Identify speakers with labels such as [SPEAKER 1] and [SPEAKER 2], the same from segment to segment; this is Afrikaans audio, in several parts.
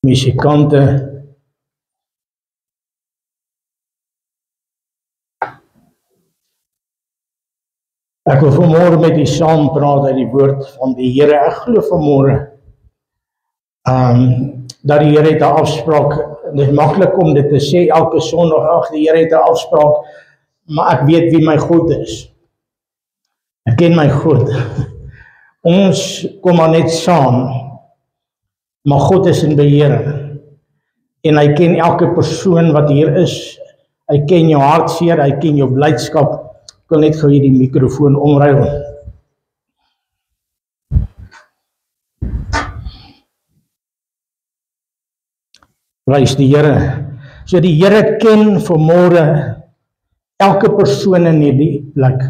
[SPEAKER 1] musikante. Ek wil vanmôre met u saam praat uit die woord van die Here. Ek glo vanmôre dat die Here het 'n afspraak. Dit is maklik om dit te sê elke Sondag, ag die Here het 'n afspraak, maar ek weet wie my God is. Ek ken my God. Ons kom maar net saam, maar God is in beheer. En hy ken elke persoon wat hier is. Hy ken jou hartseer, hy ken jou blydskap. Ek wil net gou hier die mikrofoon omruil. Prys die Here. So die Here ken vanmôre elke persoon in hierdie plek.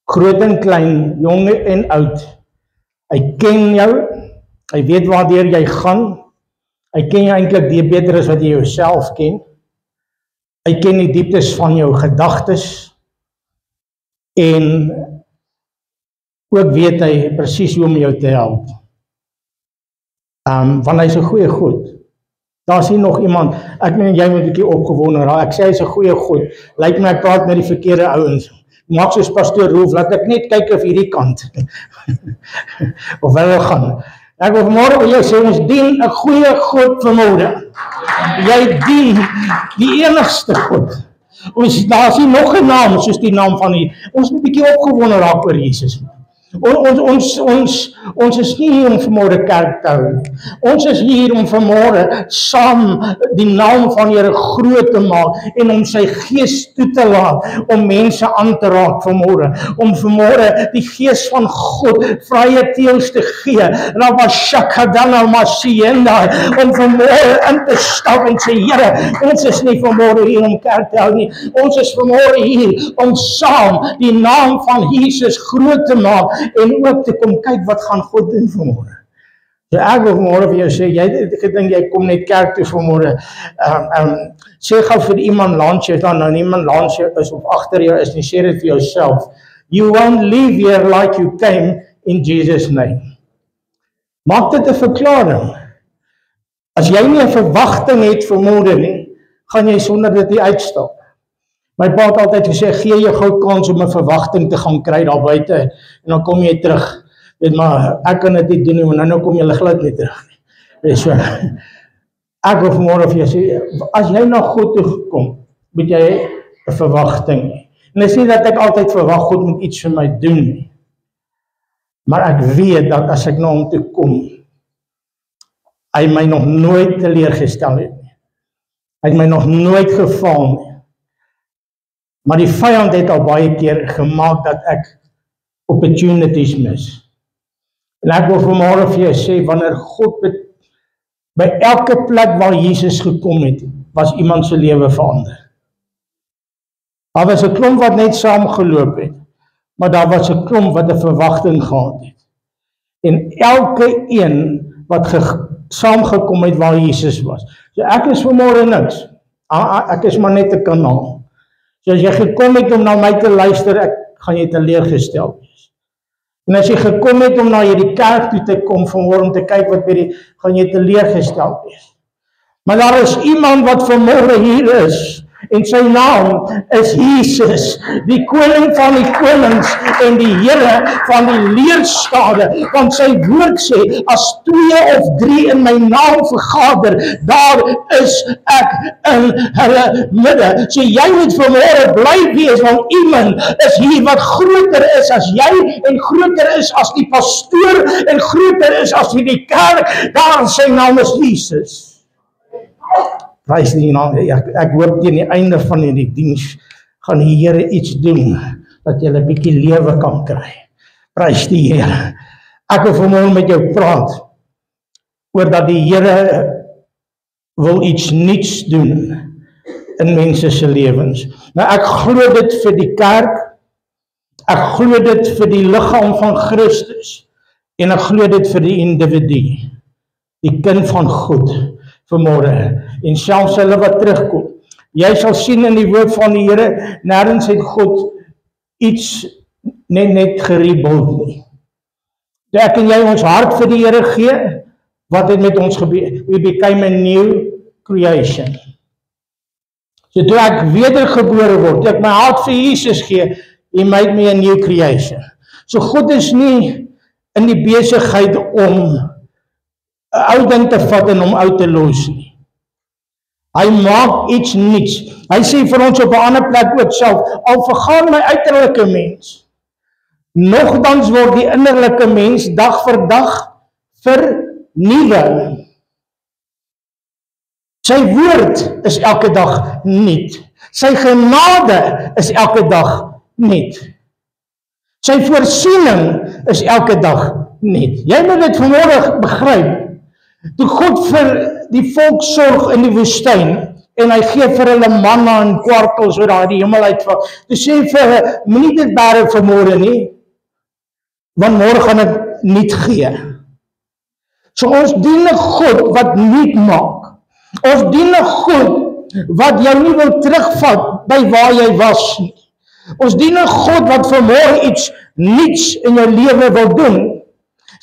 [SPEAKER 1] Groot en klein, jong en oud. Hy ken jou. Hy weet waardeur jy gaan. Hy ken jou eintlik beter as wat jy jouself ken. Hy ken die dieptes van jou gedagtes. En ook weet hy presies hoe om jou te help. Want hy's 'n goeie God. Daar is nie nog iemand, ek meen jy moet 'n bietjie opgewonde raak. Ek sê hy's 'n goeie God. Lyk my ek praat met die verkeerde ouens. Maak soos pastoor Rolf, laat ek net kyk of hierdie kant of hulle gaan. Ek wil vanmôre vir jou sê, ons dien 'n goeie God vanmôre. Jy dien die enigste God. Daar is nie nog 'n naam soos die naam van die. Ons moet 'n bietjie opgewonde raak oor Jesus. Ons is nie hier om vanmôre kerk te hou nie. Ons is hier om vanmôre saam die naam van die Here groot te maak en om sy gees toe te laat om mense aan te raak vanmôre. Om vanmôre die gees van God vrye teels te gee. Om vanmôre in te stap en sê, Here, ons is nie vanmôre hier om kerk te hou nie. Ons is vanmôre hier om saam die naam van Jesus groot te maak. En ook te kom kyk wat gaan God doen vanmôre. So ek wil vanmôre vir jou sê, jy het gedink jy kom net kerk toe vanmôre. Sê gou vir iemand langs jou, dan nou niemand langs jou is of agter jou is nie, sê dit vir jouself. You won't leave here like you came in Jesus' name. Maak dit 'n verklaring. As jy nie 'n verwagting het vanmôre nie, gaan jy sonder dit nie uitstap. My pa het altyd gesê, gee jou gou kans om 'n verwagting te gaan kry daar buite en dan kom jy terug. Weet maar, ek kan dit nie doen nie, maar nou kom jy glad nie terug nie. Weet so. Ek wil vanmôre vir jou sê, as jy na God toe gekom, moet jy 'n verwagting hê. En dit is nie dat ek altyd verwag God moet iets vir my doen nie. Maar ek weet dat as ek na hom toe kom, hy my nog nooit teleurgestel het nie. Hy het my nog nooit gefaal nie. Maar die vyand het al baie keer gemaak dat ek opportunities mis. En ek wil vanmôre vir jou sê, wanneer God by elke plek waar Jesus gekom het, was iemand se lewe verander. Daar was 'n klomp wat net saamgeloop het, maar daar was 'n klomp wat 'n verwagting gehad het. En elke een wat saamgekom het waar Jesus was. So ek is vanmôre niks. Ek is maar net 'n kanaal. So as jy gekom het om na my te luister, gaan jy teleurgestel wees. En as jy gekom het om na hierdie kerk toe te kom, vanmôre om te kyk wat gaan jy teleurgestel wees. Maar daar is iemand wat vanmôre hier is, en sy naam is Jesus, die koning van die konings en die Here van die leerskade, want sy woord sê, as 2 of 3 in my naam vergader, daar is ek in hulle midde. So jy moet vanmôre bly wees, want iemand is hier wat groter is as jy, en groter is as die pastoor, en groter is as die kerk. Daar sy naam is Jesus. Prys die naam. Ek hoop teen die einde van die diens gaan die Here iets doen dat jy 'n bietjie lewe kan kry. Prys die Here. Ek wil vanmôre met jou praat oor dat die Here wil iets nuuts doen in mense se lewens. Nou ek glo dit vir die kerk. Ek glo dit vir die liggaam van Christus en ek glo dit vir die individu, die kind van God vanmôre. En selfs hulle wat terugkom. Jy sal sien in die woord van die Here, nêrens het God iets net gerebuild nie. Ek en jy ons hart vir die Here gee, wat het met ons gebeur? We became a new creation. So toe ek wedergebore word, toe ek my hart vir Jesus gee, He made me a new creation. So God is nie in die besigheid om 'n ou ding te vat en hom uit te los nie. Hy maak iets niets. Hy sê vir ons op 'n ander plek ook self, al vergaan my uiterlike mens, nogtans word die innerlike mens dag vir dag vernuwe. Sy woord is elke dag nuut. Sy genade is elke dag nuut. Sy voorsiening is elke dag nuut. Jy moet dit vanmôre begryp. Toe God vir die volk sorg in die woestyn en hy gee vir hulle manna en kwartels wat daar die hemel uitval. Toe sê hy vir hulle, moenie dit bære vanmôre nie, want môre gaan ek nuut gee. So ons dien 'n God wat nuut maak. Ons dien 'n God wat jou nie wil terugvat by waar jy was nie. Ons dien 'n God wat vanmôre iets nuuts in jou lewe wil doen.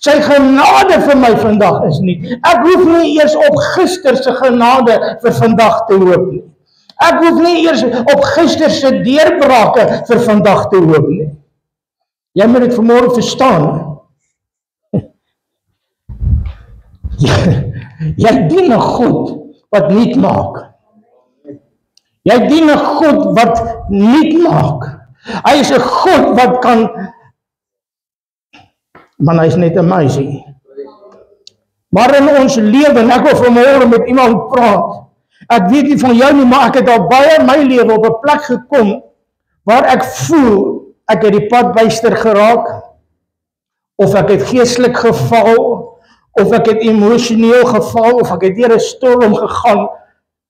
[SPEAKER 1] Sy genade vir my vandag is nuut. Ek hoef nie eers op gister se genade vir vandag te hoop nie. Ek hoef nie eers op gister se deurbrake vir vandag te hoop nie. Jy moet dit vanmôre verstaan. Jy dien 'n God wat nuut maak. Jy dien 'n God wat nuut maak. Hy is 'n God wat kan, maar hy is net amazing. Maar in ons lewe, ek wil vanmôre met iemand praat. Ek weet nie van jou nie, maar ek het al baie in my lewe op 'n plek gekom waar ek voel ek het die pad byster geraak, of ek het geestelik geval, of ek het emosioneel geval, of ek het deur 'n storm gegaan,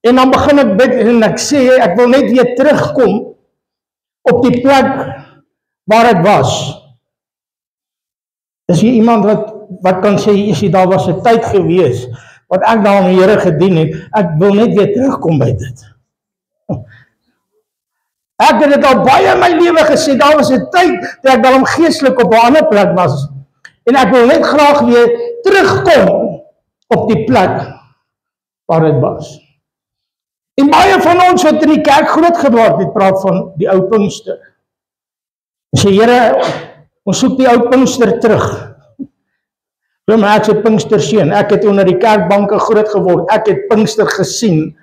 [SPEAKER 1] en dan begin ek bid en ek sê, ek wil net weer terugkom op die plek waar ek was. Is hier iemand wat kan sê, daar was 'n tyd gewees, wat ek daar aan die Here gedien het, ek wil net weer terugkom by dit. Ek het dit al baie in my lewe gesê, daar was 'n tyd, dat ek daarom geestelik op 'n ander plek was, en ek wil net graag weer terugkom op die plek waar ek was. En baie van ons wat in die kerk groot geword het, praat van die ou Pinkster. Sê, Here, ons soek die ou Pinkster terug. Maar ek is 'n Pinksterseun, ek het onder die kerkbanke groot geword, ek het Pinkster gesien.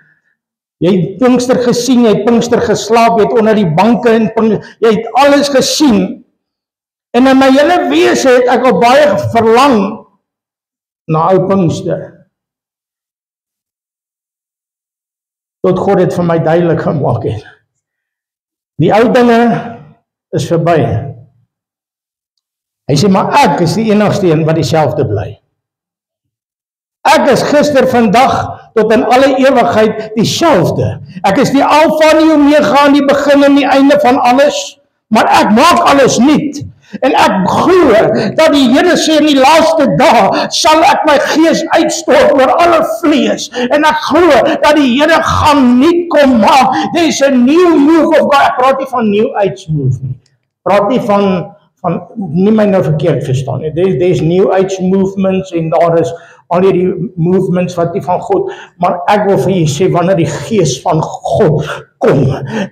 [SPEAKER 1] Jy het Pinkster gesien, jy het Pinkster geslaap, jy het onder die banke en jy het alles gesien. En in my hele wese het ek al baie verlang na ou Pinkster. Tot God het vir my duidelik gemaak het. Die ou dinge is verby. Hy sê, maar ek is die enigste een wat dieselfde bly. Ek is gister, vandag, tot in alle ewigheid dieselfde. Ek is die Alfa en die Omega, aan die begin en die einde van alles, maar ek maak alles nuut. En ek glo dat die Here sê in die laaste dae sal ek my gees uitstort oor alle vlees. En ek glo dat die Here gaan nuut kom maak. There is a new move of God. Ek praat nie van new age move nie. Praat nie van nie my nou verkeerd verstaan nie. There's new age movements en daar is al die movements wat nie van God, maar ek wil vir julle sê, wanneer die gees van God kom,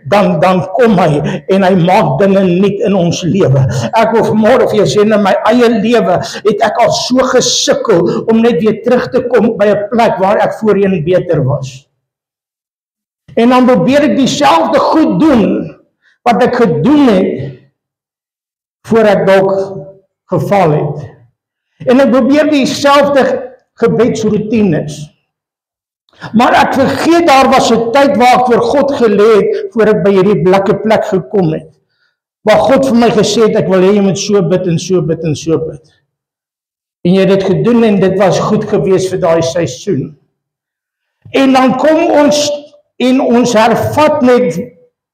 [SPEAKER 1] dan kom hy en hy maak dinge nuut in ons lewe. Ek wil vanmôre vir julle sê, in my eie lewe het ek al so gesukkel om net weer terug te kom by 'n plek waar ek voorheen beter was. En dan probeer ek dieselfde goed doen wat ek gedoen het voor ek dalk geval het. En ek probeer dieselfde gebedsroutines. Maar ek vergeet, daar was 'n tyd waar ek voor God gelê het, voor ek by hierdie blikke plek gekom het. Waar God vir my gesê het, ek wil hê jy moet so bid en so bid en so bid. En jy het dit gedoen en dit was goed gewees vir daai seisoen. En dan kom ons en ons hervat net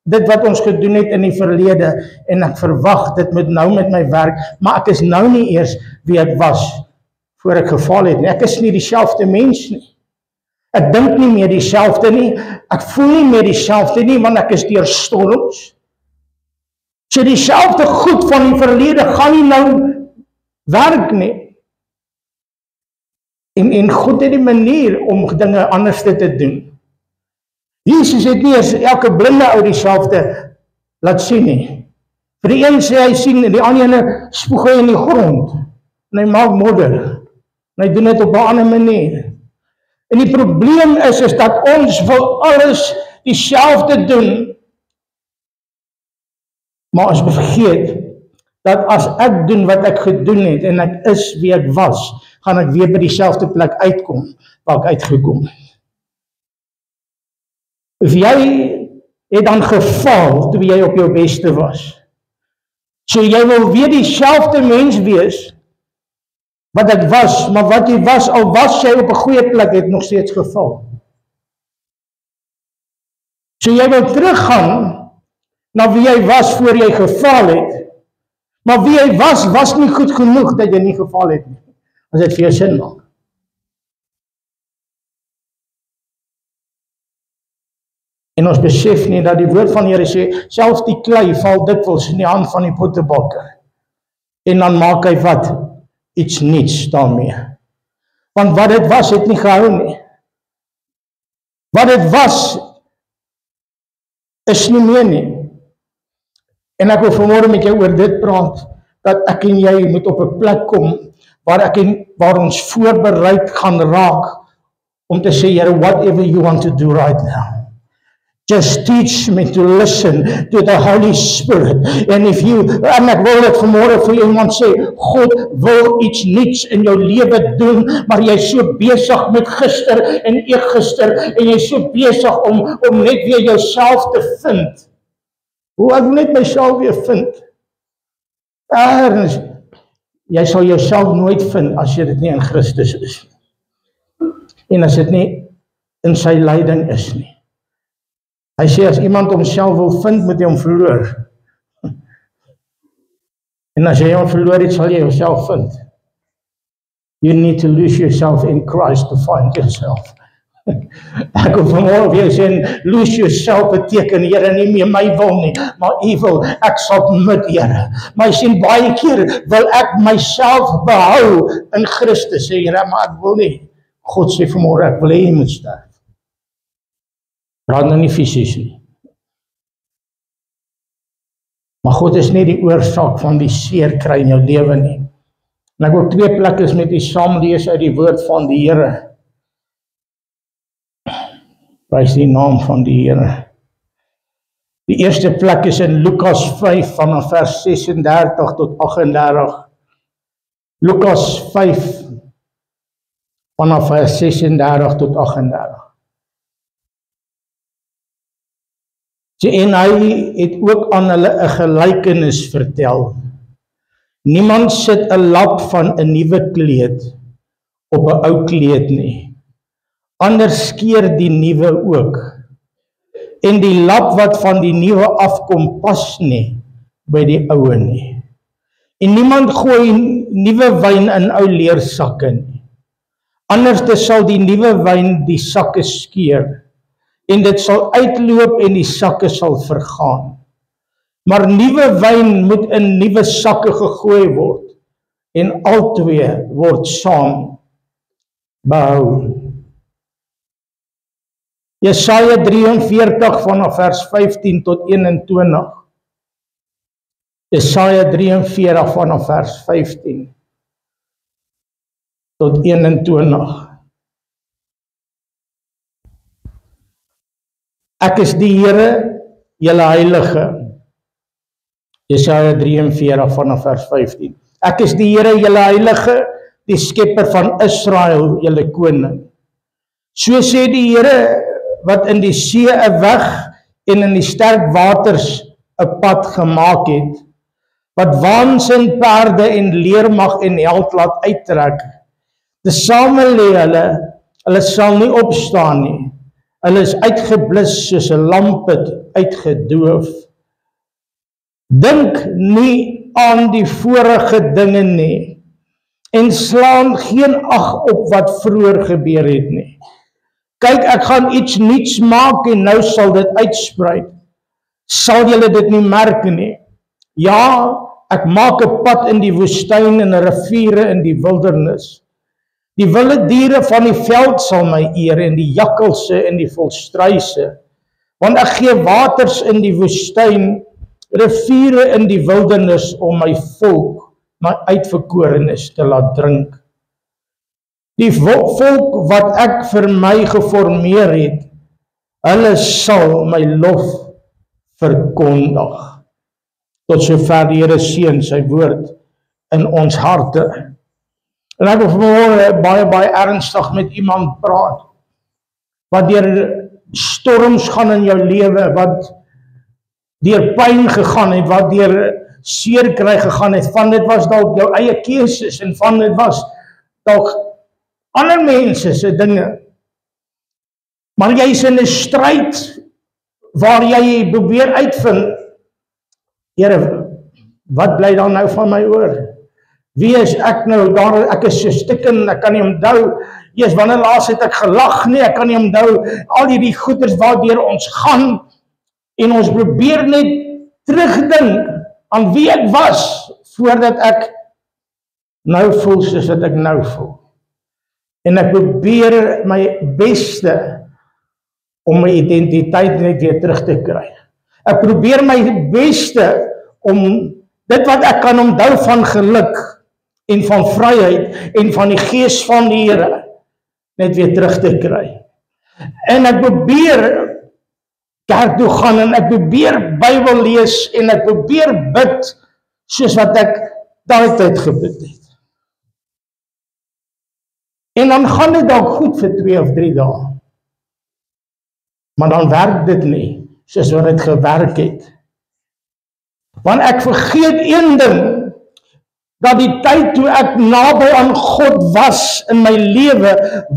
[SPEAKER 1] dit wat ons gedoen het in die verlede, en ek verwag dit moet nou met my werk, maar ek is nou nie eers wie ek was voor ek geval het nie. Ek is nie dieselfde mens nie. Ek dink nie meer dieselfde nie, ek voel nie meer dieselfde nie, want ek is deur storms. So dieselfde goed van die verlede gaan nie nou werk nie. En God het die manier om dinge anders te doen. Jesus het nie eens elke blinde ou dieselfde laat sien nie. Vir die een sê hy sien, en die ander ene spoeg hy in die grond. En hy maak modder. En hy doen dit op 'n ander manier. En die probleem is dat ons wil alles dieselfde doen. Maar ons vergeet dat as ek doen wat ek gedoen het en ek is wie ek was, gaan ek weer by dieselfde plek uitkom waar ek uitgekom het. Of jy het dan gefaal toe jy op jou beste was. So jy wil weer dieselfde mens wees wat ek was, maar wat jy was, al was jy op 'n goeie plek, het nog steeds gefaal. So jy wil teruggaan na wie jy was voor jy gefaal het, maar wie jy was nie goed genoeg dat jy nie gefaal het nie, as dit vir jou sin maak. En ons besef nie dat die woord van die Here sê, selfs die klei val dikwels in die hand van die pottebakker. En dan maak hy wat? Iets niets daarmee. Want wat dit was, het nie gehou nie. Wat dit was, is nie meer nie. En ek wil vanmôre met jou oor dit praat, dat ek en jy moet op 'n plek kom, waar ons voorbereid gaan raak, om te sê, Here, whatever you want to do right now. Just teach me to listen to the Holy Spirit. En ek wil dit vanmôre vir iemand sê, God wil iets niets in jou lewe doen, maar jy is so besig met gister en eergister, en jy is so besig om net weer jouself te vind. Hoe ek net myself weer vind? Erns, jy sal jouself nooit vind as jy dit nie in Christus is. En as dit nie in sy leiding is nie. Hy sê, as iemand homself wil vind, moet hy hom verloor. En as jy hom verloor het, sal jy jouself vind. You need to lose yourself in Christ to find yourself. Ek wil vanmôre weer sê, lose yourself beteken, Here, nie meer my wil nie, maar U wil, ek sal met Here. Maar jy sien, baie keer wil ek myself behou in Christus, sê Here, maar ek wil nie. God sê vanmôre, ek wil hê jy moet sterf. Praat nou nie fisies nie. Maar God is nie die oorsaak van die seer kry in jou lewe nie. En ek wil 2 plekke met u saam lees uit die woord van die Here. Prys die naam van die Here. Die eerste plek is in Lukas 5 vanaf vers 36 tot 38. Lukas 5 vanaf vers 36 tot 38. En hy het ook aan hulle 'n gelykenis vertel. Niemand sit 'n lap van 'n nuwe kleed op 'n ou kleed nie. Anders skeer die nuwe ook. En die lap wat van die nuwe afkom pas nie by die oue nie. En niemand gooi nuwe wyn in ou leersakke nie. Anders sal die nuwe wyn die sakke skeur. En dit sal uitloop en die sakke sal vergaan. Maar nuwe wyn moet in nuwe sakke gegooi word, en albei word saam behou. Jesaja 43 vanaf vers 15 tot 21. Jesaja 43 vanaf vers 15 tot 21. Ek is die Here, julle heilige. Jesaja 43 vanaf vers 15. Ek is die Here, julle heilige, die skepper van Israel, julle koning. So sê die Here, wat in die see 'n weg en in die sterk waters 'n pad gemaak het, wat waansin perde en leermag en held laat uittrek. Tesame lê hulle sal nie opstaan nie. Hulle is uitgeblus soos 'n lampet uitgedoof. Dink nie aan die vorige dinge nie, en slaan geen ag op wat vroeër gebeur het nie. Kyk, ek gaan iets nuuts maak en nou sal dit uitsprei. Sal julle dit nie merk nie? Ja, ek maak 'n pad in die woestyn en 'n riviere in die wildernis. Die wilde diere van die veld sal my eer en die jakkalse en die volstruise. Want ek gee waters in die woestyn, riviere in die wildernis om my volk, my uitverkorenes te laat drink. Die volk wat ek vir my geformeer het, hulle sal my lof verkondig. Tot sover die Here seën sy woord in ons harte. En ek wil vanmôre baie ernstig met iemand praat, wat deur storms gaan in jou lewe, wat deur pyn gegaan het, wat deur seer kry gegaan het, van dit was dalk jou eie keuses, en van dit was dalk ander mense se dinge. Maar jy is in 'n stryd waar jy probeer uitvind, Here, wat bly dan nou van my oor? Wie is ek nou? Ek is so stikken, ek kan nie onthou, Jesus, wanneer laas het ek gelag nie, ek kan nie onthou, al die goeders waardeur ons gaan, en ons probeer net terugdink aan wie ek was, voordat ek nou voel soos wat ek nou voel. En ek probeer my beste om my identiteit net weer terug te kry. Ek probeer my beste om dit wat ek kan onthou van geluk, en van vryheid, en van die gees van die Here, net weer terug te kry. En ek probeer kerk toe gaan, en ek probeer Bybel lees, en ek probeer bid, soos wat ek daai tyd gebid het. En dan gaan dit dalk goed vir 2 of 3 dae. Maar dan werk dit nie, soos wat dit gewerk het. Want ek vergeet een ding, dat die tyd toe ek naby aan God was in my lewe,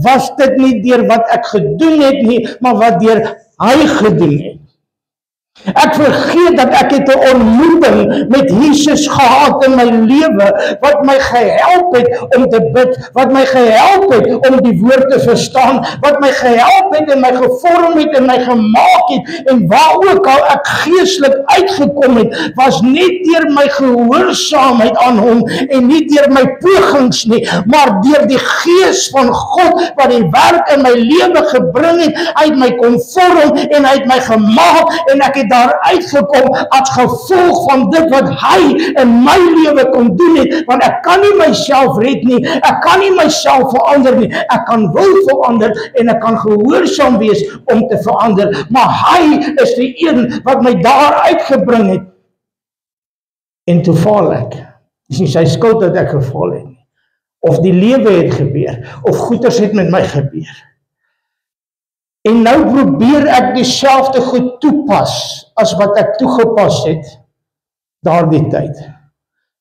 [SPEAKER 1] was dit nie deur wat ek gedoen het nie, maar wat deur hy gedoen het. Ek vergeet dat ek het 'n ontmoeting met Jesus gehad in my lewe, wat my gehelp het om te bid, wat my gehelp het om die woord te verstaan, wat my gehelp het en my gevorm het en my gemaak het, en waar ook al ek geestelik uitgekom het, was nie deur my gehoorsaamheid aan hom, en nie deur my pogings nie, maar deur die gees van God, wat die werk in my lewe gebring het, hy het my kon vorm, en hy het my gemaak, en ek het daar uitgekom as gevolg van dit wat hy in my lewe kon doen het, want ek kan nie myself red nie, ek kan nie myself verander nie, ek kan wil verander, en ek kan gehoorsaam wees om te verander, maar hy is die een wat my daar uitgebring het, en toe val ek, dis nie sy skuld dat ek geval het nie, of die lewe het gebeur, of goeders het met my gebeur. En nou probeer ek dieselfde goed toepas, as wat ek toegepas het, daardie tyd.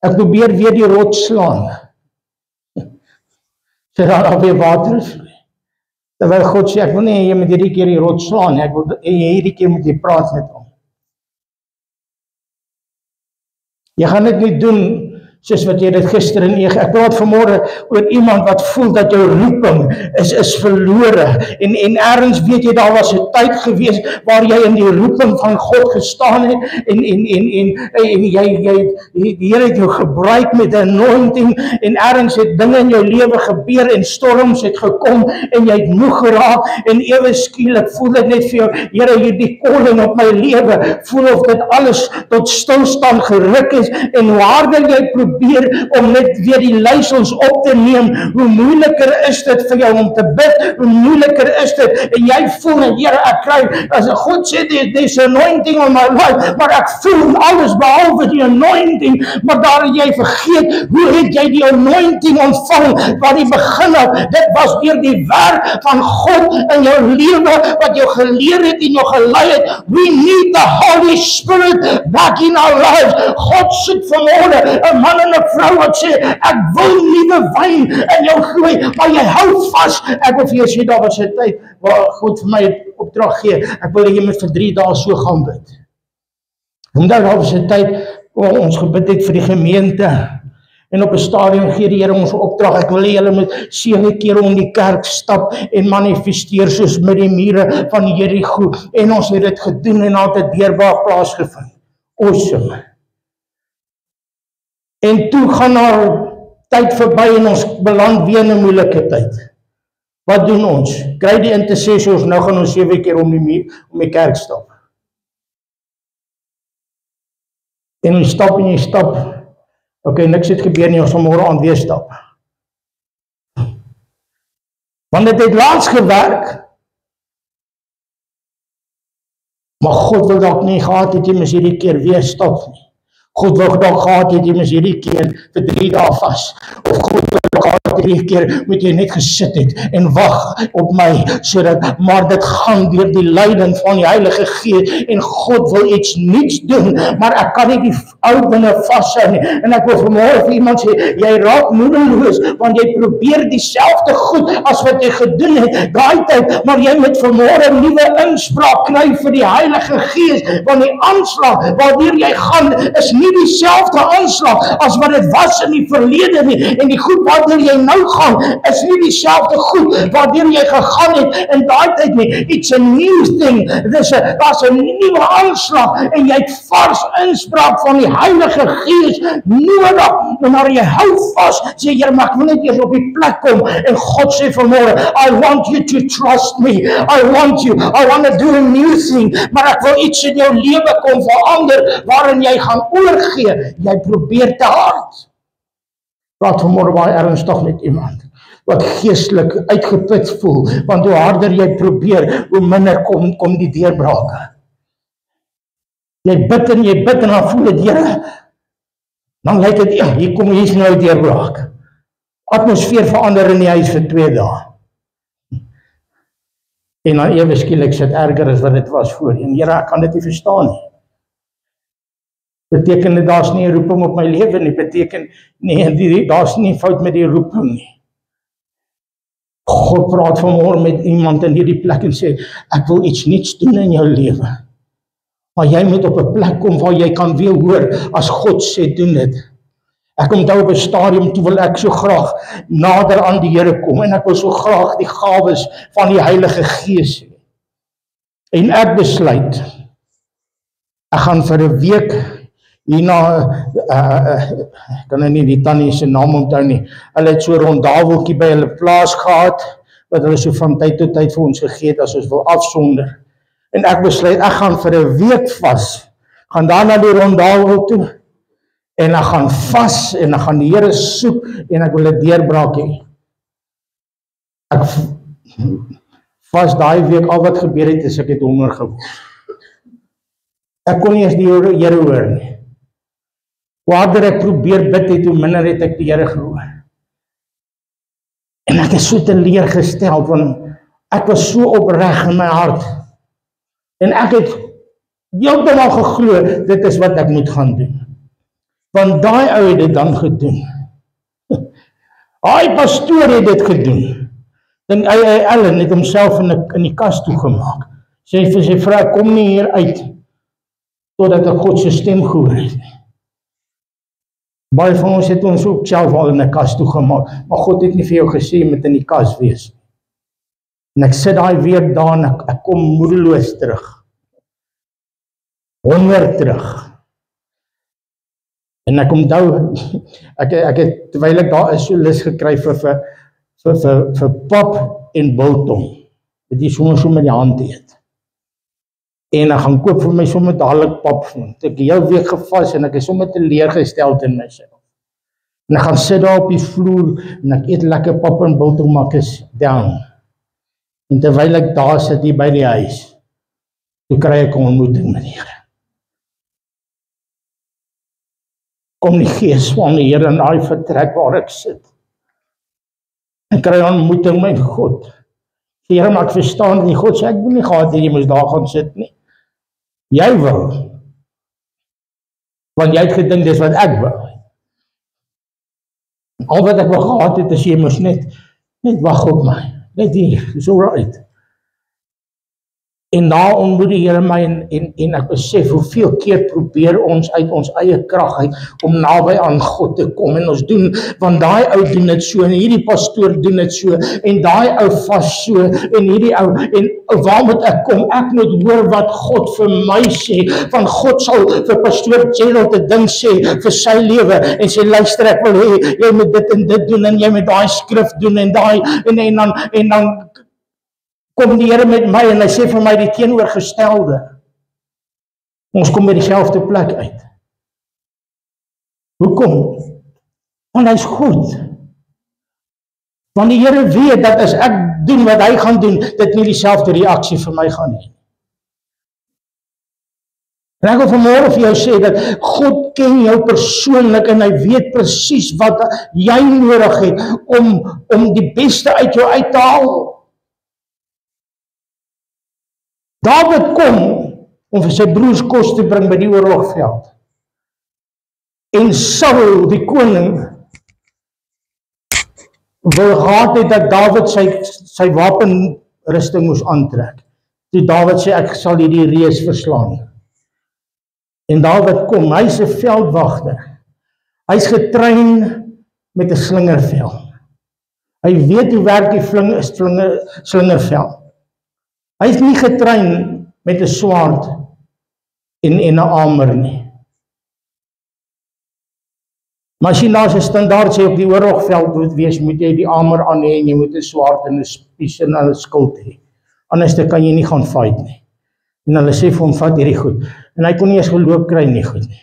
[SPEAKER 1] Ek probeer weer die rots slaan, so daar alweer water vloei. Terwyl God sê, ek wil nie, jy moet hierdie keer die rots slaan, ek wil, hierdie keer moet jy praat met hom. Jy gaan dit nie doen, soos wat jy dit gister in ek praat vanmôre oor iemand wat voel dat jou roeping is verlore, en ergens weet jy, daar was 'n tyd gewees, waar jy in die roeping van God gestaan het, en die Here het jou gebruik met 'n anointing, en ergens het dinge in jou lewe gebeur, en storms het gekom, en jy het moeg geraak, en ewe skielik voel dit net vir jou, Here, hierdie calling op my lewe, voel of dit alles tot stilstand geruk is, en hoe harder jy probeer om net weer die leiersels op te neem, hoe moeiliker is dit vir jou om te bid, hoe moeiliker is dit, en jy voel, Here, ek kry, as God sê, there's anointing on my life, maar ek voel alles behalwe die anointing, maar daar het jy vergeet, hoe het jy die anointing ontvang, waar die begin het, dit was deur die werk van God in jou lewe, wat jou geleer het en jou gelei het. We need the Holy Spirit back in our lives. God soek vanmôre 'n man en 'n vrou wat sê, ek wil nuwe wyn in jou gooi, maar jy hou vas. Ek wil vir jou sê, daar was 'n tyd waar God vir my opdrag gee, ek wil jy moet vir 3 dae so gaan bid. Omdat daar was 'n tyd waar ons gebid het vir die gemeente, en op 'n stadium gee die Here ons opdrag, ek wil julle met 7 keer om die kerk stap en manifesteer soos met die mure van Jerigo, en ons het dit gedoen en het 'n deurbraak plaasgevind. Awesome. En toe gaan daar tyd verby en ons beland weer in 'n moeilike tyd. Wat doen ons? Kry die intercessors, nou gaan ons 7 keer om die kerk stap. En jy stap, okay, niks het gebeur nie, ons gaan môre aand weer stap. Want dit het laas gewerk, maar God wil dalk nie gehad het jy mis hierdie keer weer stap nie. God wil dalk gehad het jy mis hierdie keer vir 3 dae vas. Of God wil dalk gehad het hierdie keer moet jy net gesit het en wag op my, sodat, maar dit gaan deur die leiding van die Heilige Gees en God wil iets niets doen, maar ek kan nie die ou dinge vashou nie. En ek wil vanmôre vir iemand sê, jy raak moedeloos, want jy probeer dieselfde goed as wat jy gedoen het daai tyd, maar jy moet vanmôre 'n nuwe inspraak kry vir die Heilige Gees, want die aanslag waardeur jy gaan is nie dieselfde aanslag as wat dit was in die verlede nie, en die goed waardeur jy nou gaan is nie dieselfde goed waardeur jy gegaan het in daai tyd nie. It's a new thing. Daar's 'n nuwe aanslag en jy het vars inspraak van die Heilige Gees nodig, maar jy hou vas, sê Here, maar ek wil net eers op die plek kom, en God sê vanmôre, I want you to trust me, I want to do a new thing, maar ek wil iets in jou lewe kom verander, waarin jy gaan oorgee, jy probeer te hard. Praat vanmôre baie ernstig met iemand wat geestelik uitgeput voel, want hoe harder jy probeer, hoe minder kom die deurbrake. Jy bid en dan voel dit, Here, dan lyk dit, ja, hier is nou 'n deurbraak. Atmosfeer verander in die huis vir 2 dae. En dan ewe skielik sit erger as wat dit was voorheen. Here, ek kan dit nie verstaan nie. Beteken dit daar's nie 'n roeping op my lewe nie, beteken nee, daar's nie fout met die roeping nie. God praat vanmôre met iemand in hierdie plek en sê, ek wil iets niets doen in jou lewe. Maar jy moet op 'n plek kom waar jy kan weer hoor, as God sê, doen dit. Ek onthou op 'n stadium, toe wil ek so graag nader aan die Here kom, en ek wil so graag die gawes van die Heilige Gees hê. En ek besluit, ek gaan vir 'n week hierna, ek kan nou nie die tannie se naam onthou nie, hulle het so 'n ronddaveltjie by hulle plaas gehad, wat hulle so van tyd tot tyd vir ons gegee het, as ons wil afsonder. En ek besluit, ek gaan vir 'n week vas, gaan daar na die ronddavel toe, en ek gaan vas, en ek gaan die Here soek, en ek wil 'n deurbraak hê. Ek vas daai week, al wat gebeur het, is ek het honger geword. Ek kon nie eens die Here hoor nie. Hoe harder ek probeer bid het, hoe minder het ek die Here gehoor. En ek is so teleurgestel, want ek was so opreg in my hart. En ek het heeltemal geglo, dit is wat ek moet gaan doen. Want daai ou het dit dan gedoen. Daai pastoor het dit gedoen. Dan Ellen het homself in die kas toegemaak. Sê vir sy vrou, kom nie hier uit, totdat ek God se stem gehoor het. Baie van ons het ons ook self al in 'n kas toegemaak, maar God het nie vir jou gesê, jy moet in die kas wees. En ek sit daai week daar, en ek kom moedeloos terug. Honger terug. En ek onthou, ek het, terwyl ek daar is, so lus gekry vir pap en biltong. Dit jy so met die hand eet. En ek gaan koop vir my sommer dadelik pap. Ek het heel week gevas, en ek is sommer teleurgesteld in myself. En ek gaan sit daar op die vloer, en ek eet lekker pap en biltong, maar ek is down. En terwyl ek daar sit hier by die huis, toe kry ek 'n ontmoeting met die Here. Kom die Gees van die Here in daai vertrek waar ek sit. Ek kry 'n ontmoeting met God. Here, maar ek verstaan nie. God sê, ek wil nie gehad hê jy moes daar gaan sit nie. Jy wil. Want jy het gedink dis wat ek wil. Al wat ek wil gehad het, is jy moes net wag op my. Net hier, is alright. En daar ontmoet die Here my en ek besef hoeveel keer probeer ons uit ons eie krag uit om naby aan God te kom en ons doen, want daai ou doen dit so en hierdie pastoor doen dit so en daai ou vas so en hierdie ou en waar moet ek kom? Ek moet hoor wat God vir my sê, want God sal vir pastoor Gerald 'n ding sê vir sy lewe en sê luister ek wil hê jy moet dit en dit doen en jy moet daai skrif doen en daai en dan kom die Here met my en hy sê vir my die teenoorgestelde. Ons kom by dieselfde plek uit. Hoekom? Want hy's goed. Want die Here weet dat as ek doen wat hy gaan doen, dit nie dieselfde reaksie vir my gaan hê. En ek wil vanmôre vir jou sê dat God ken jou persoonlik en hy weet presies wat jy nodig het om die beste uit jou uit te haal. Dawid kom om vir sy broers kos te bring by die oorlogveld. En Saul, die koning, wil gehad het dat Dawid sy wapenrusting moes aantrek. Toe Dawid sê, ek sal hierdie reus verslaan. En Dawid kom, hy's 'n veldwagter. Hy's getrein met 'n slingervel. Hy weet hoe werk die slingervel. Hy's nie getrein met 'n swaard en 'n hamer nie. Maar as jy na 'n standaard sê op die oorlogveld moet wees, moet jy die hamer aan hê en jy moet 'n swaard en 'n spies en 'n skild hê. Anders kan jy nie gaan fight nie. En hulle sê vir hom, vat hierdie goed. En hy kon nie eens geloop kry nie goed nie.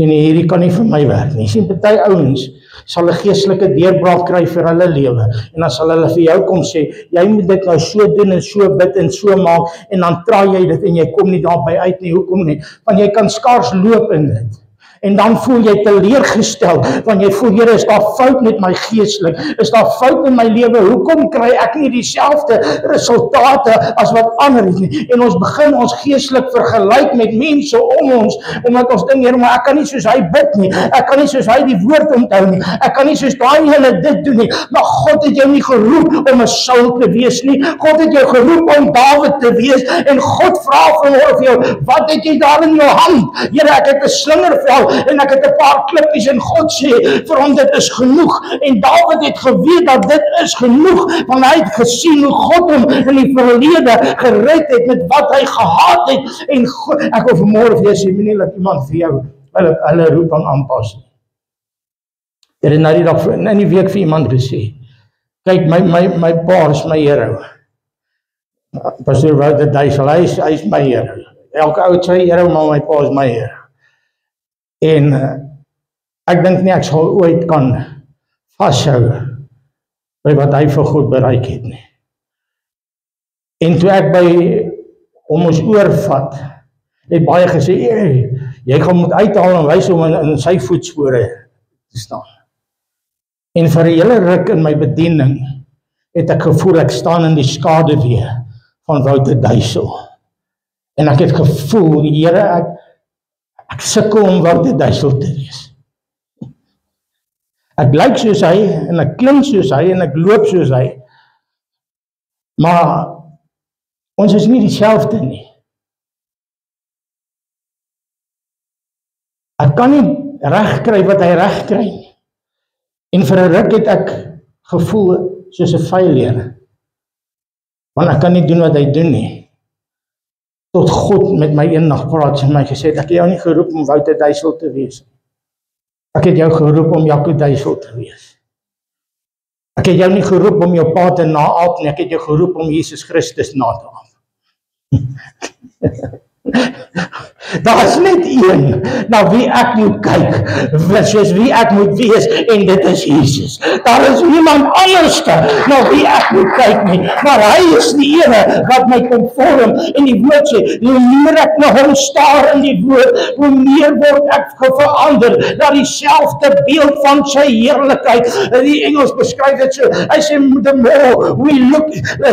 [SPEAKER 1] En hierdie kan nie vir my werk nie. Jy sien, party ouens sal 'n geestelike deurbraak kry vir hulle lewe. En dan sal hulle vir jou kom sê, jy moet dit nou so doen en so bid en so maak. En dan traai jy dit en jy kom nie daarby uit nie. Hoekom nie? Want jy kan skaars loop in dit. En dan voel jy teleurgestel, want jy voel, Here, is daar fout met my geestelik? Is daar fout in my lewe? Hoekom kry ek nie dieselfde resultate as wat ander het nie? En ons begin ons geestelik vergelyk met mense om ons, omdat ons dink, Here, maar ek kan nie soos hy bid nie, ek kan nie soos hy die woord onthou nie, ek kan nie soos daai hele dit doen nie, maar God het jou nie geroep om 'n Saul te wees nie, God het jou geroep om Dawid te wees, en God vra vanmôre vir jou, wat het jy daar in jou hand? Here, ek het 'n slingervel, en ek het 'n paar klippies en God sê vir hom dit is genoeg. En Dawid het geweet dat dit is genoeg, want hy het gesien hoe God hom in die verlede gered het met wat hy gehad het. En God, ek wil vanmôre vir jou sê, moenie laat iemand vir jou hulle roeping aanpas nie. Ek het nou die dag in die week vir iemand gesê, kyk, my pa is my hero. Pastoor Wouter Duisel, hy is my hero. Elke ou sê hero, maar my pa is my hero. En ek dink nie ek sal ooit kan vashou by wat hy vir God bereik het nie. En toe ek by hom ons oorvat, het baie gesê, jy gaan moet uithaal en wys hom in sy voetspore te staan. En vir 'n hele ruk in my bediening het ek gevoel ek staan in die skaduwee van Wouter Duisel. En ek het gevoel, Here, ek sukkel om Wouter Duisel te wees. Ek lyk soos hy, en ek klink soos hy, en ek loop soos hy. Maar ons is nie dieselfde nie. Ek kan nie regkry wat hy regkry nie. En vir 'n ruk het ek gevoel soos 'n failure. Want ek kan nie doen wat hy doen nie. Tot God met my eendag praat en my gesê, ek het jou nie geroep om Wouter Duisel te wees. Ek het jou geroep om Jaco Duisel te wees. Ek het jou nie geroep om jou pa te naap nie, ek het jou geroep om Jesus Christus na te aap. Daar is net een na wie ek moet kyk, soos wie ek moet wees, en dit is Jesus. Daar is niemand anders na wie ek moet kyk nie, maar hy is die ene wat my kom vorm. En die woord sê, hoe meer ek na hom staar in die woord, hoe meer word ek verander na dieselfde beeld van sy heerlikheid. Die Engels beskryf dit so, hy sê, the more we look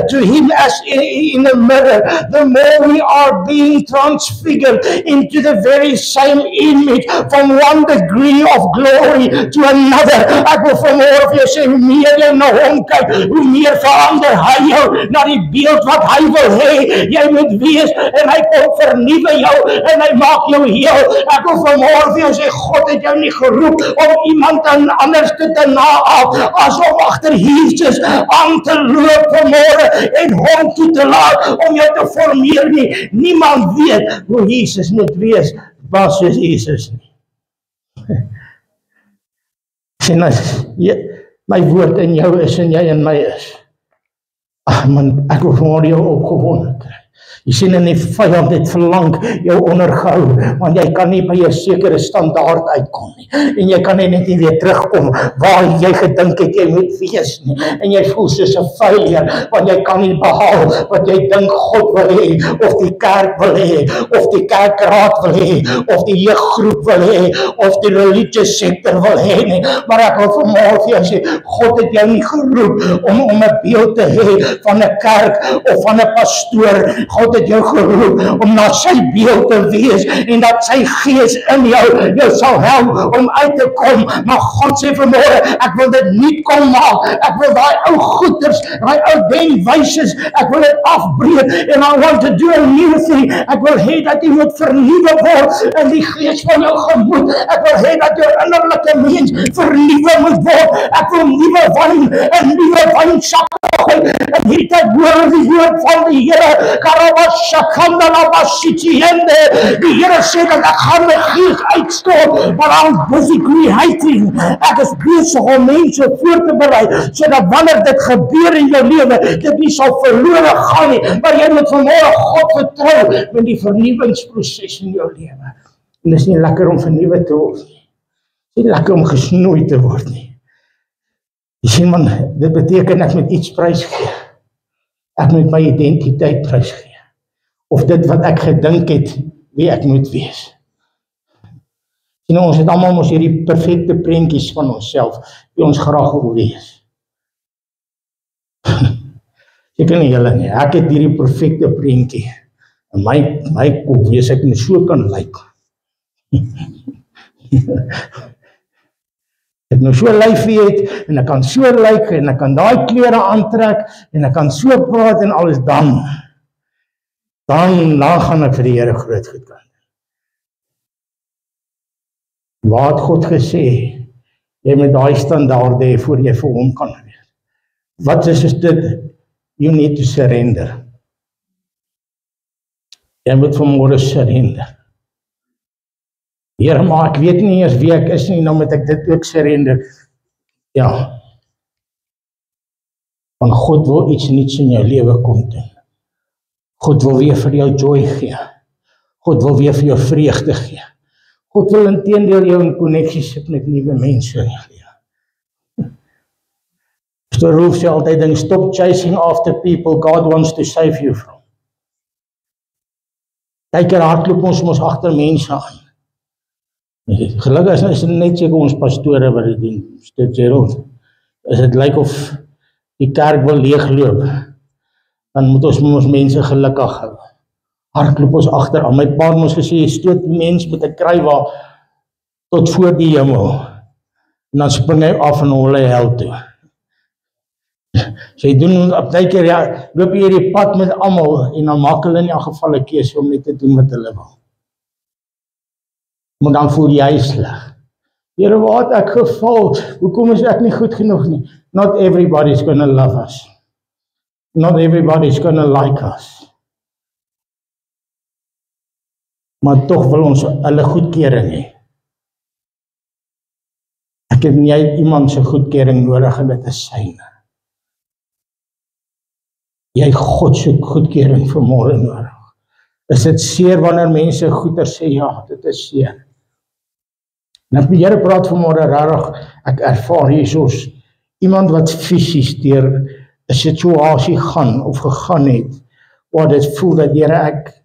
[SPEAKER 1] to him as in a mirror, the more we are being transfigured into the very same image, from one degree of glory to another. Ek wil vanmôre vir jou sê, hoe meer jy na hom kyk, hoe meer verander hy jou na die beeld wat hy wil hê jy moet wees, en hy kom vernuwe jou en hy maak jou heel. Ek wil vanmôre vir jou sê, God het jou nie geroep om iemand anders te naaf as om agter Jesus aan te loop vanmôre en hom toe te laat om jou te formeer nie. Niemand weet hoe Jesus moet wees, maar soos Jesus nie. Sien as my woord in jou is en jy in my is. Ag man, ek wil vanmôre jou opgewonde kry. Jy sien in die vyand het verlang jou ondergehou, want jy kan nie by 'n sekere standaard uitkom nie. En jy kan net nie weer terugkom waar jy gedink het jy moet wees nie. En jy voel soos 'n failure, want jy kan nie behaal wat jy dink God wil hê, of die kerk wil hê, of die kerkraad wil hê, of die jeuggroep wil hê, of die religious sector wil hê nie. Maar ek wil vanmôre vir jou sê, God het jou nie geroep om 'n beeld te hê van 'n kerk of van 'n pastoor. God het jou geroep om na sy beeld te wees en dat sy gees in jou sal help om uit te kom. Maar God sê vanmôre, ek wil dit nie kom maak. Ek wil daai ou goeters, daai ou denkwyses, ek wil dit afbreek en I want to do a new thing. Ek wil hê dat jy moet vernuwe word in die gees van jou gemoed. Ek wil hê dat jou innerlike mens vernuwe moet word. Ek wil nuwe wyn en nuwe wynsakke gooi. En hierdie tyd hoor die woord van die Here. Die Here sê dat ek gaan my gees uitstort, maar I'm busy creating. Ek is besig om mense voor te berei, sodat wanneer dit gebeur in jou lewe, dit nie sal verlore gaan nie, maar jy moet vanmôre God vertrou met die vernuwingsproses in jou lewe. En dit is nie lekker om vernuwe te word nie. Dit is nie lekker om gesnoei te word nie. Jy sien man, dit beteken ek moet iets prys gee. Ek moet my identiteit prys gee. Of dit wat ek gedink het, wie ek moet wees. Sien, ons het almal mos hierdie perfekte prentjies van onsself, wie ons graag wil wees. Seker nie julle nie, ek het hierdie perfekte prentjie. In my kop wees ek nie so kan lyk. Ek nou so 'n lyfie het, en ek kan so lyk, en ek kan daai klere aantrek, en ek kan so praat en alles, dan gaan ek vir die Here groot goed kan. Waar het God gesê, jy moet daai standaarde hê voor jy vir hom kan wees? Wat is dit? You need to surrender. Jy moet vanmôre surrender. Here, maar ek weet nie eers wie ek is nie, nou moet ek dit ook surrender. Ja. Want God wil iets nuuts in jou lewe kom doen. God wil weer vir jou joy gee. God wil weer vir jou vreugde gee. God wil inteendeel jou in koneksie sit met nuwe mense in jou lewe. Pastor Rolf sê altyd, stop chasing after people God wants to save you from. Kyker hardloop ons agter mense aan. Gelukkig is dit net seker ons pastore wat dit doen, Pastor Gerald. As dit lyk of die kerk wil leegloop, dan moet ons mense gelukkig hou. Hardloop ons agter aan. My pa het ons gesê, stoot die mens met 'n krywa tot voor die hemel, en dan spring hy af en hol hy hel toe. So jy doen op die keer, ja, loop jy hierdie pad met almal, en dan maak hulle in elk geval 'n keuse om net te doen wat hulle wil. Maar dan voel jy sleg. Here, waar het ek geval? Hoekom is ek nie goed genoeg nie? Not everybody's gonna love us. Not everybody's gonna like us. Maar tog wil ons hulle goedkeuring hê. Ek het nie iemand se goedkeuring nodig en dit is syne. Jy God se goedkeuring vanmôre nodig. Is dit seer wanneer mense goeie sê, ja, dit is seer. En ek die Here praat vanmôre regtig, ek ervaar hiersoos iemand wat fisies deur 'n situasie gaan of gegaan het, waar dit voel dat Here, ek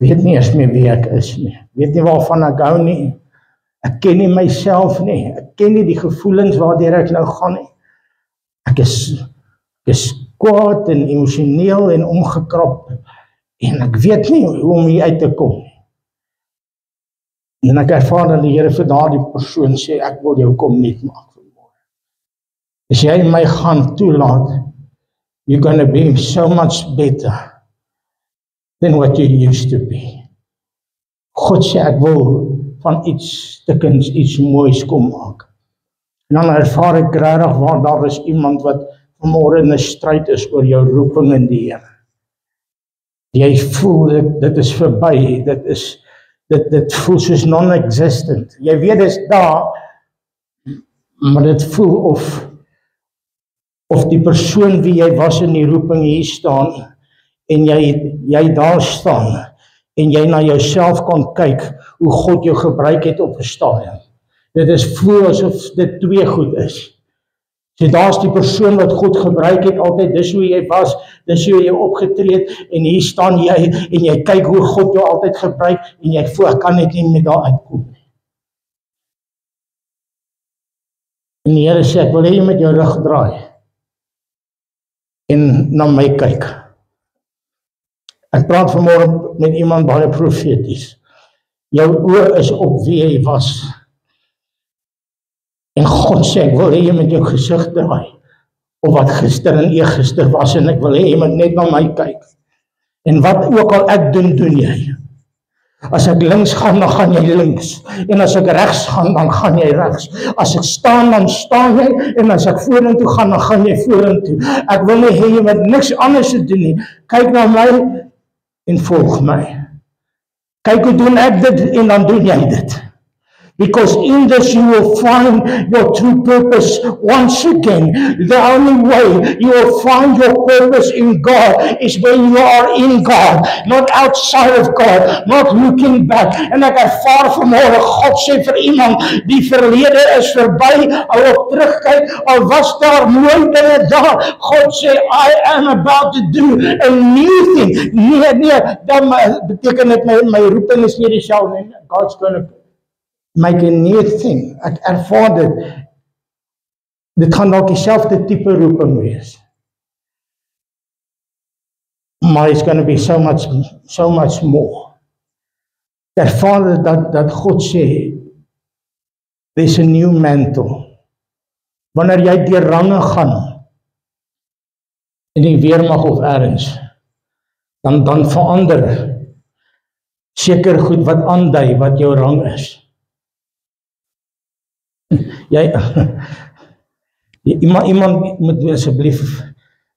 [SPEAKER 1] weet nie eens meer wie ek is nie, weet nie waarvan ek hou nie, ek ken nie myself nie, ek ken nie die gevoelens waardeur ek nou gaan nie, ek is kwaad en emosioneel en omgekrap, en ek weet nie hoe om hier uit te kom nie. En ek ervaar dat die Here vir daardie persoon sê, ek wil jou kom nuut maak vanmôre. As jy my gaan toelaat, you're going to be so much better than what you used to be. God sê, ek wil van iets stukkends, iets moois kom maak. En dan ervaar ek regtig waar daar is iemand wat vanmôre in 'n stryd is oor jou roeping in die Here. Jy voel dit is verby, dit voel soos non-existent. Jy weet dit is daar, maar dit voel of die persoon wie jy was in die roeping hier staan, en jy daar staan, en jy na jouself kan kyk, hoe God jou gebruik het op 'n stadium. Dit is voel asof dit twee goed is. So daar's die persoon wat God gebruik het altyd, dis hoe jy was, dis hoe jy opgetree het, en hier staan jy, en jy kyk hoe God jou altyd gebruik, en jy voel, ek kan net nie meer daar uitkom nie. En die Here sê, ek wil hê jy met jou rug draai, en na my kyk. Ek praat vanmôre met iemand baie profeties. Jou oë is op wie jy was. En God sê, ek wil hê jy met jou gesig draai, of wat gister en eergister was, en ek wil hê jy moet net na my kyk. En wat ook al ek doen, doen jy. As ek links gaan, dan gaan jy links. En as ek regs gaan, dan gaan jy regs. As ek staan, dan staan jy. En as ek vorentoe gaan, dan gaan jy vorentoe. Ek wil nie hê jy met niks anders te doen nie. Kyk na my en volg my. Kyk hoe doen ek dit, en dan doen jy dit. Because in this you will find your true purpose once again. The only way you will find your purpose in God is when you are in God, not outside of God, not looking back. En ek ervaar vanmôre, God sê vir iemand, die verlede is verby, al op terugkyk, al was daar mooi dinge daar. God sê, I am about to do a new thing. Nee, dan beteken dit my roeping is nie dieselfde nie. God's going to make a new thing. Ek ervaar dit. Dit gaan dalk dieselfde tipe roeping wees. Maar it's going to be so much more. Ek ervaar dat God sê, there's a new mantle. Wanneer jy deur range gaan, in die weermag of ergens, dan verander seker goed wat aandui wat jou rang is. Iemand moet asseblief,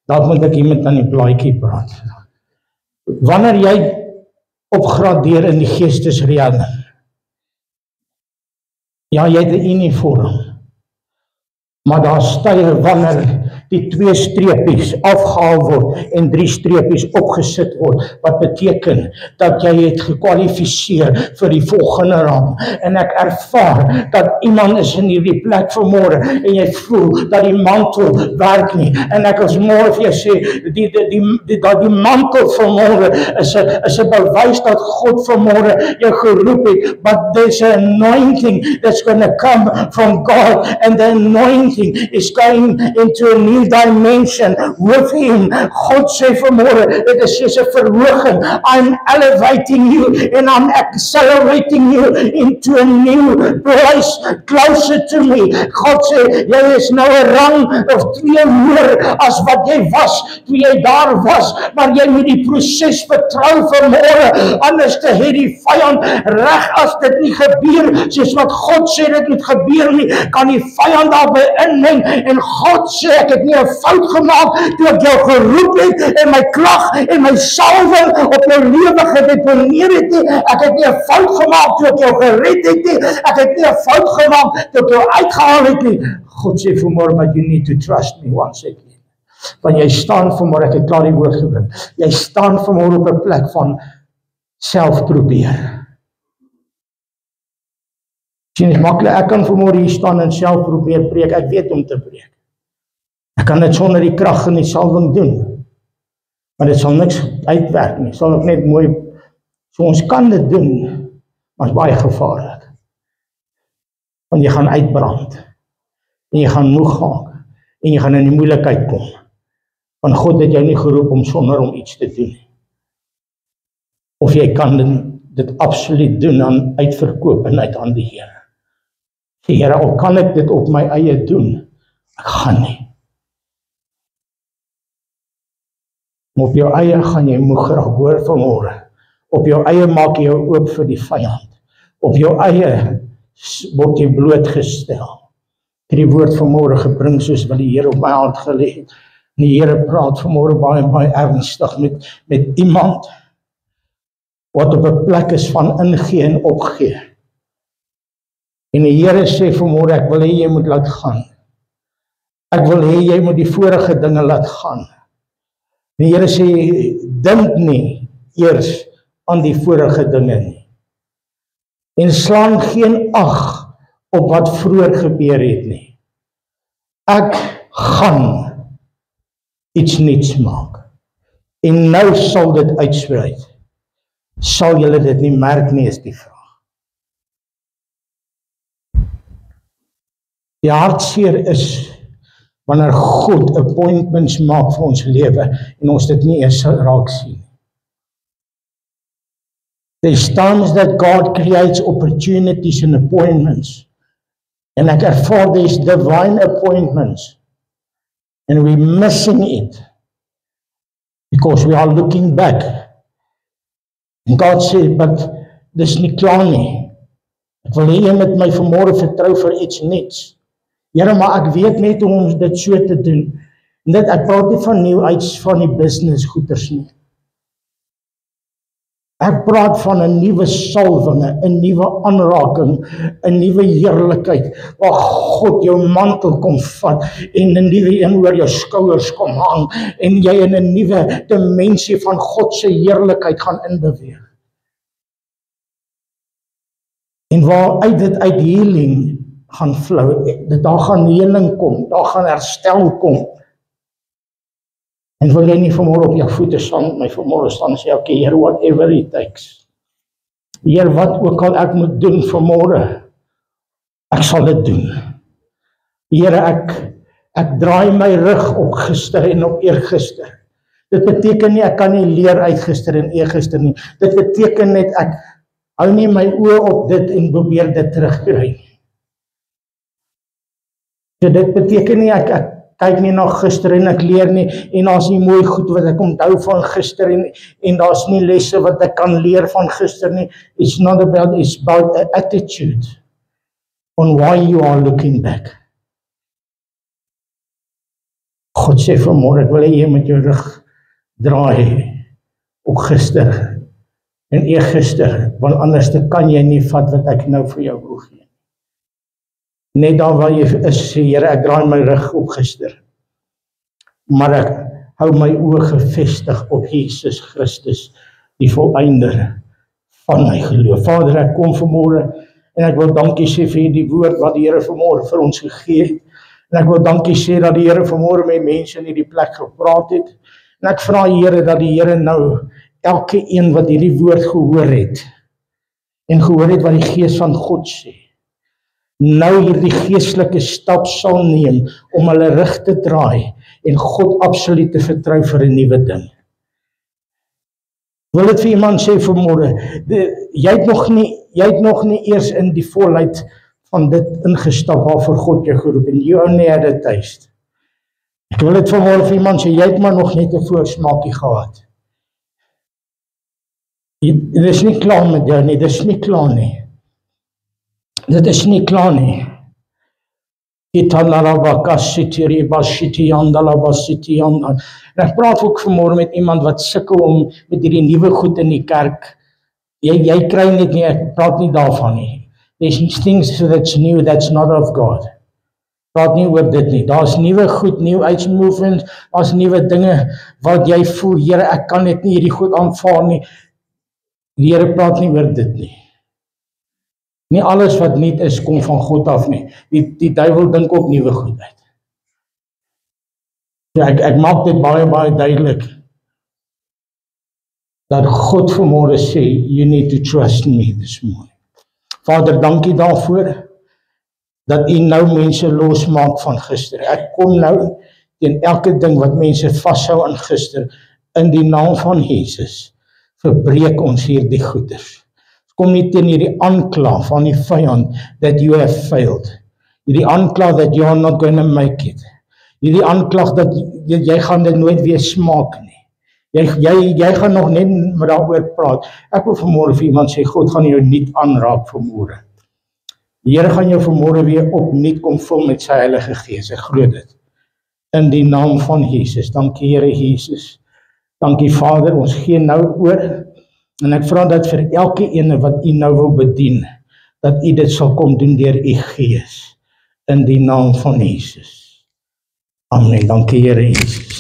[SPEAKER 1] dalk moet ek iemand aan die blaadjie praat. Wanneer jy opgradeer in die geestesreël, ja, jy het 'n uniform, maar daar stye wanneer die 2 streepies afgehaal word en 3 streepies opgesit word, wat beteken dat jy het gekwalifiseer vir die volgende rang. En ek ervaar dat iemand is in hierdie plek vanmôre en jy voel dat die mantel werk nie. En ek wil môre vir jou sê, dat die mantel vanmôre is 'n bewys dat God vanmôre jou geroep het, but there's an anointing that's going to come from God, and the anointing is going into a new dimension with him. God sê vanmôre, dit is soos 'n verhoging. I'm elevating you and I'm accelerating you into a new place closer to me. God sê, jy is nou 'n rang of 2 hoër as wat jy was toe jy daar was, maar jy moet die proses vertrou vanmôre, anders te het die vyand reg as dit nie gebeur soos wat God sê dit moet gebeur nie, kan die vyand daarby inmeng. En God sê, ek het nie 'n fout gemaak toe ek jou geroep het en my klag en my salwing op jou lewe gedeponeer het nie. Ek het nie 'n fout gemaak toe ek jou gered het nie. Ek het nie 'n fout gemaak toe ek jou uitgehaal het nie. God sê vanmôre, but you need to trust me once again. Want jy staan vanmôre, ek het klaar die woord gebring, jy staan vanmôre op 'n plek van self probeer. Sien, is maklik, ek kan vanmôre hier staan en self probeer preek, ek weet om te preek. Ek kan dit sonder die krag en die salwing doen, maar dit sal niks uitwerk nie, sal ook net mooi, so ons kan dit doen, maar is baie gevaarlik, want jy gaan uitbrand, en jy gaan moeg raak, en jy gaan in die moeilikheid kom, want God het jou nie geroep om sonder om iets te doen, of jy kan dit absoluut doen aan uitverkoop en uit aan die Here. Sê, Here, al kan ek dit op my eie doen, ek gaan nie. Maar op jou eie gaan jy moeg raak, hoor vanmôre. Op jou eie maak jy jou oop vir die vyand. Op jou eie word jy blootgestel. Ek het die woord vanmôre gebring soos wat die Here op my hart gelê het. En die Here praat vanmôre baie ernstig met iemand wat op 'n plek is van ingee en opgee. En die Here sê vanmôre, ek wil hê jy moet laat gaan. Ek wil hê jy moet die vorige dinge laat gaan. En die Here sê, dink nie eers aan die vorige dinge nie. En slaan geen ag op wat vroeër gebeur het nie. Ek gaan iets nuuts maak. En nou sal dit uitsprei. Sal julle dit nie merk nie, is die vraag. Die hartseer is wanneer God appointments maak vir ons lewe en ons dit nie eers raak sien. There's times that God creates opportunities and appointments. And ek ervaar there's divine appointments. And we're missing it. Because we are looking back. And God said, but dis nie klaar nie. Ek wil hê jy met my vanmôre vertrou vir iets nuuts. Here, maar ek weet net hoe om dit so te doen. En dit, ek praat nie van nieuwheids van die business goeders nie. Ek praat van 'n nuwe salwinge, 'n nuwe aanraking, 'n nuwe heerlikheid, waar God jou mantel kom vat en 'n nuwe een oor jou skouers kom hang en jy in 'n nuwe dimensie van God se heerlikheid gaan inbeweeg. En waar uit dit uit healing gaan flou, daar gaan heling kom, daar gaan herstel kom. En wil jy nie vanmôre op jou voete staan, my vanmôre staan en sê, okay, Here, whatever it takes. Heer, wat ook al ek moet doen vanmôre, ek sal dit doen. Here, ek draai my rug op gister en op eergister. Dit beteken nie, ek kan nie leer uit gister en eergister nie. Dit beteken net, ek hou nie my oë op dit en probeer dit terugkry. Dit beteken nie, ek kyk nie na gister en ek leer nie, en daar's nie mooi goed wat ek onthou van gister en daar's nie lesse wat ek kan leer van gister nie. It's about the attitude on why you are looking back. God sê vanmôre, ek wil hê jy met jou rug draai op gister en eergister, want anders kan jy nie vat wat ek nou vir jou wil gee. Net daar waar jy is, sê Here, ek draai my rug op gister. Maar ek hou my oë gefestig op Jesus Christus, die volëinder van my geloof. Vader, ek kom vanmôre en ek wil dankie sê vir die woord wat die Here vanmôre vir ons gegee het. En ek wil dankie sê dat die Here vanmôre met mense in hierdie plek gepraat het. En ek vra Here dat die Here nou elke een wat hierdie woord gehoor het en gehoor het wat die Gees van God sê, nou hierdie geestelike stap sal neem om hulle rug te draai en God absoluut te vertrou vir 'n nuwe ding. Wil dit vir iemand sê vanmôre, jy het nog nie eers in die volheid van dit ingestap waarvoor God jou geroep en you only had a taste. Ek wil dit vanmôre vir iemand sê, jy het maar nog net 'n voorsmaakie gehad. Dit is nie klaar met jou nie, dit is nie klaar nie. Dit is nie klaar nie. Ek praat ook vanmôre met iemand wat sukkel om met hierdie nuwe goed in die kerk. Jy kry net nie, ek praat nie daarvan nie. There's things that's new, that's not of God. Praat nie oor dit nie. Daar's nuwe goed, new age movements, daar's nuwe dinge wat jy voel, Here, ek kan net nie hierdie goed aanvaar nie. Die Here praat nie oor dit nie. Nie alles wat nuut is, kom van God af nie. Die duiwel dink ook nuwe goed uit. Ja, ek maak dit baie duidelik, dat God vanmôre sê, you need to trust me this morning. Vader, dankie daarvoor, dat U nou mense losmaak van gister. Ek kom nou teen elke ding wat mense vashou aan gister, in die naam van Jesus, verbreek ons hierdie goeders. Kom nie teen hierdie aanklag van die vyand that you have failed. Hierdie aanklag that you are not going to make it. Hierdie aanklag dat jy gaan dit nooit weer smaak nie. Jy gaan nog net daaroor praat. Ek wil vanmôre vir iemand sê, God gaan jou nie aanraak vanmôre. Die Here gaan jou vanmôre weer opnuut kom vul met sy Heilige Gees. Ek glo dit. In die naam van Jesus. Dankie Here Jesus. Dankie Vader, ons gee nou oor. En ek vra dat vir elke ene wat U nou wil bedien, dat U dit sal kom doen deur U Gees. In die naam van Jesus. Amen. Dankie Here Jesus.